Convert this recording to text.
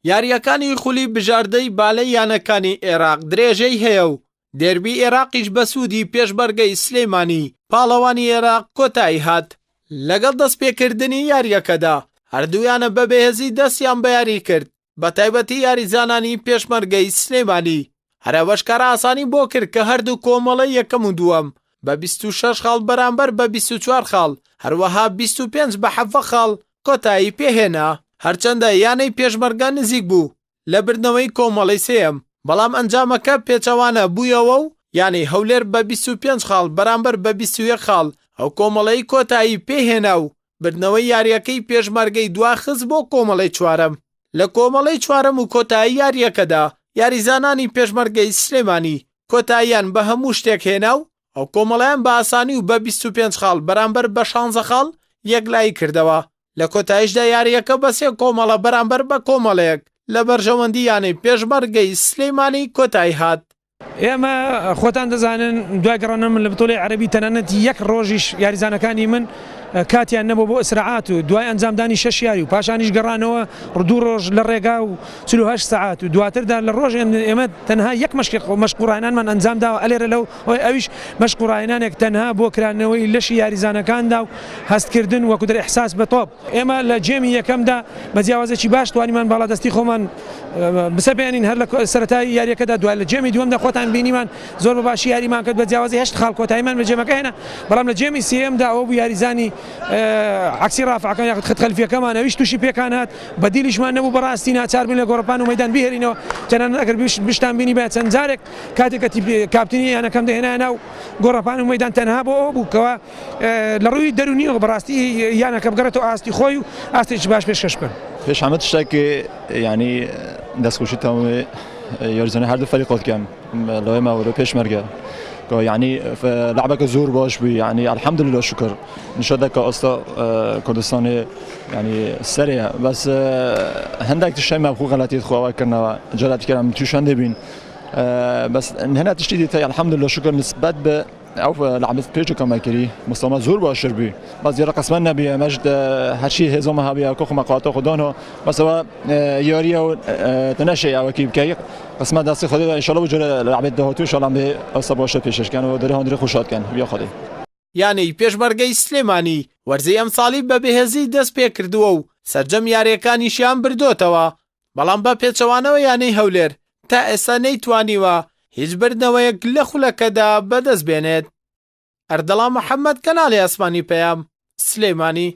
یاریەکانی خولی بژاردەی بالای یانەکانی عێراق درێژەی هەیە و دێربی عێراقیش بە سوودی پێشمەرگەی سلەیمانی پاڵەوانی عێراق کۆتایی هات. لەگەڵ دەستپێکردنی یاریەکەدا هەردوویانە بە بەهێزی دەستیان بە یاری کرد، بە تایبەتی یاریزانانی پێشمەرگەی سلەیمانی. هەرەوەش کارە ئاسانی بۆ کرد کە هەردوو کۆمەڵە یەکەم و دووەم بە 26 خاڵ بەرامبەر بە 24 خاڵ هەروەها 25 بە 7 خاڵ کۆتایی پێهێنا. هەرچەندە یانەی پێشمەرگە نزیک بوو لە بردنەوەی کۆمەڵەی سێم، بەڵام ئەنجامەکە پێچەوانە بوویەوە و یانی هەولێر بە 25 خاڵ بەرامبەر بە 21 خاڵ ئەو کۆمەڵەی کۆتایی پێهێنا و بردنەوەی یاریەکەی پێشمەرگەی دواخست بۆ کۆمەڵەی چوارەم. لە کۆمەڵەی چوارەم و کۆتایی یاریەکەدا یاریزانانی پێشمەرگەی سلەیمانی کۆتاییان بە هەموو شتێک هێنا و ئەو کۆمەڵەیان بە ئاسانی و بە 25 خاڵ بەرامبەر بە 16 خاڵ یەکلایی کردەوە. لە کۆتاییشدا یاریەکە بە 3 کۆمەڵە بەرامبەر بە کۆمەڵەیەک لە بەرژەوەندی یانەی پێشمەرگەی سلەیمانی کۆتایی هات. ئێمە خۆتان دەزانن دوای گەڕانە من لە بتۆڵی عەرەبی تەنانەت یەک ڕۆژیش یاریزانەکانی من کاتیان نەبوو بۆ ئسراعات و دوای ئەنجامدانی 6 یاری و پاشانیش گەڕانەوە ڕدوو ڕۆژ لە ڕێگا و 48 ساعات و دواتردا لە ڕۆژ ئێمە تەنها یەک مەشقوڕاهێنانمان ئەنجامداوە ئەلێرە لەو ئەویش مەشقوڕاهێنانێک تەنها بۆ کرانەوەی لەشی یاریزانەکاندا و هەستکردن وەکو دەر ئیحساس بە تۆپ. ئێمە لە جێمی یەکەمدا بە جیاوازێکی باش توانیمان باڵادەستی خۆمان بسەپێنین هەر لە سەرەتای یاریەکەدا. دوای لە جێمی دووەمدا خۆتان بینیمان زۆر بە باشی یاریمان کرد بە جیاوازی 8 خاڵ کۆتاییمان بە جێمەکە هێنا، بەڵام لە جێمی سێەمدا ئەوە بوو یاریزانی عکسی ڕافعەکان یاخود خەت خەلفیەکەمان ئەویش تووشی پێکان هات بە دیلیشمان نەبوو بەڕاستی ناچار بووین لە گۆڕەپان و مەیدان بهێنینەوە. تەنانەت ئەگەر بشتان بینی بە چەند جارێک کاتێکەتی کاپتنی یانەکەم دەهێنا ناو گۆڕەپان و مەیدان تەنها بۆ ئەوە بوو کەوە لە ڕووی دەرونیەوە بەڕاستی یانەکە بگەڕێتەوە ئاستی خۆی و ئاستێکی باش پێشکەش بکەن. پێش هەمە تشتێکی ینی دەستخۆشی تەواوی یاریزانەی هەردوو فەریقات کەم لەوەی ماوەرە پێشمەرگە يعني لعبك زور باش بي يعني الحمد لله شكر نشدك أصلا كردستاني يعني سريع بس هندك تشتي ما بخو غلطيت خو كنا جلات كلام تشان دبين بس هنا تشتي الحمد لله شكر نسبة ب أو لعبة بيجو كما كري مستوى زور باش بي بس يرى قسمنا بي مجد هالشي هزومها بي كوخ مقاطع خدانه بس هو ياريا تنشي أو كيف كي قسمة دستي خدي إن شاء الله بجرا لعبة دهاتو إن شاء الله به أصبح پیشش كان و داره هندری خوشات كان بیا خدي یانی پێشمەرگەی سلێمانی وەرزەی ئەمساڵی بە بەهێزی دەست پێ کردووە و سەرجەم یاریەکانیشیان بردوتەوە، بەڵام بە پێچەوانەوە یانەی هەولێر تا ئێستا نەیتوانیوە هیچ بردنەوەیەک لە خولەکەدا بەدەست بێنێت. ئەردەڵا محەممەد کەناڵی ئەسمانی پەیام سلێمانی.